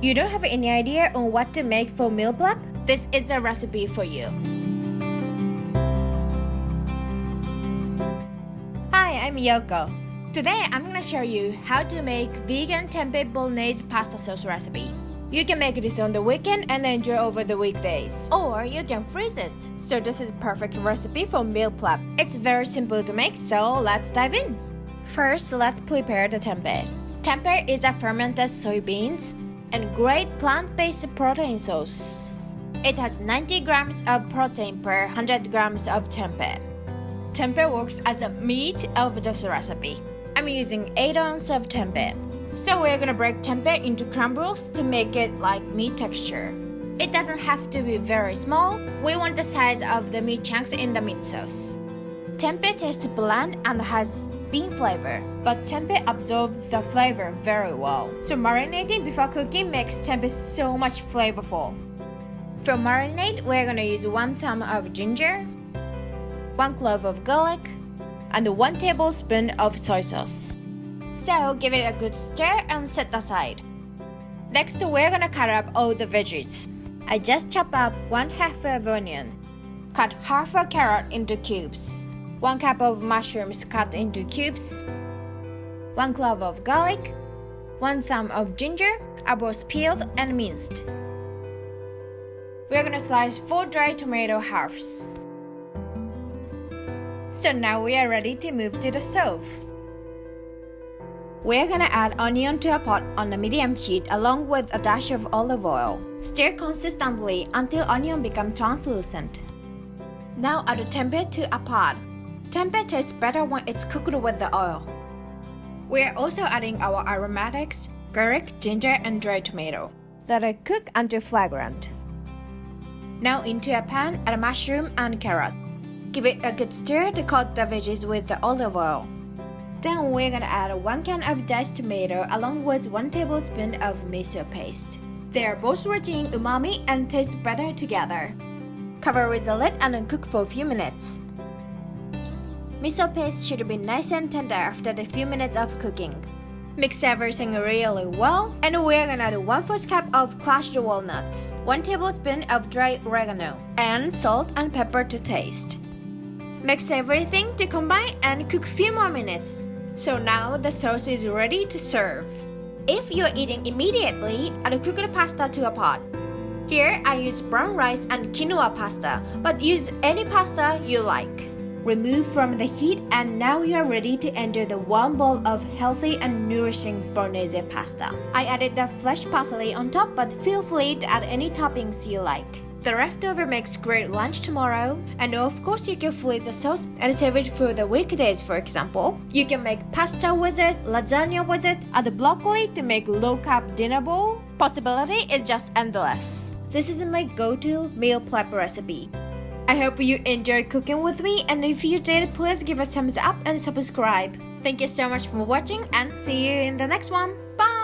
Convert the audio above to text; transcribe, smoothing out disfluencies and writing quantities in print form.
You don't have any idea on what to make for meal prep? This is a recipe for you. Hi, I'm Yoko. Today I'm gonna show you how to make vegan tempeh bolognese pasta sauce recipe. You can make this on the weekend and enjoy over the weekdays. Or you can freeze it. So this is a perfect recipe for meal prep. It's very simple to make, so let's dive in. First, let's prepare the tempeh. Tempeh is a fermented soybeans and great plant-based protein sauce. It has 90 grams of protein per 100 grams of tempeh. Tempeh works as a meat of this recipe. I'm using 8 ounces of tempeh. So we're gonna break tempeh into crumbles to make it like meat texture. It doesn't have to be very small. We want the size of the meat chunks in the meat sauce. Tempeh tastes bland and has bean flavor, but tempeh absorbs the flavor very well. So marinating before cooking makes tempeh so much flavorful. For marinade, we're gonna use 1 thumb of ginger, 1 clove of garlic, and 1 tablespoon of soy sauce. So give it a good stir and set aside. Next, we're gonna cut up all the veggies. I just chopped up 1/2 of onion, cut half a carrot into cubes, 1 cup of mushrooms cut into cubes, 1 clove of garlic, 1 thumb of ginger, both peeled and minced. We're gonna slice 4 dry tomato halves. So now we are ready to move to the stove. We're gonna add onion to a pot on a medium heat along with a dash of olive oil. Stir consistently until onion becomes translucent. Now add tempeh to a pot. Tempeh tastes better when it's cooked with the oil. We're also adding our aromatics, garlic, ginger, and dry tomato. Let it cook until fragrant. Now into a pan, add mushroom and carrot. Give it a good stir to coat the veggies with the olive oil. Then we're gonna add 1 can of diced tomato along with 1 tablespoon of miso paste. They are both rich in umami and taste better together. Cover with a lid and cook for a few minutes. Miso paste should be nice and tender after the few minutes of cooking. Mix everything really well, and we're gonna add 1/4 cup of crushed walnuts, 1 tablespoon of dry oregano, and salt and pepper to taste. Mix everything to combine and cook a few more minutes. So now the sauce is ready to serve. If you're eating immediately, add cooked pasta to a pot. Here I use brown rice and quinoa pasta, but use any pasta you like. Remove from the heat, and now you're ready to enter the warm bowl of healthy and nourishing bolognese pasta. I added the fresh parsley on top, but feel free to add any toppings you like. The leftover makes great lunch tomorrow, and of course you can freeze the sauce and save it for the weekdays. For example, you can make pasta with it, lasagna with it, add broccoli to make low-carb dinner bowl. Possibility is just endless. This is my go-to meal prep recipe. I hope you enjoyed cooking with me, and if you did, please give us a thumbs up and subscribe. Thank you so much for watching, and see you in the next one. Bye!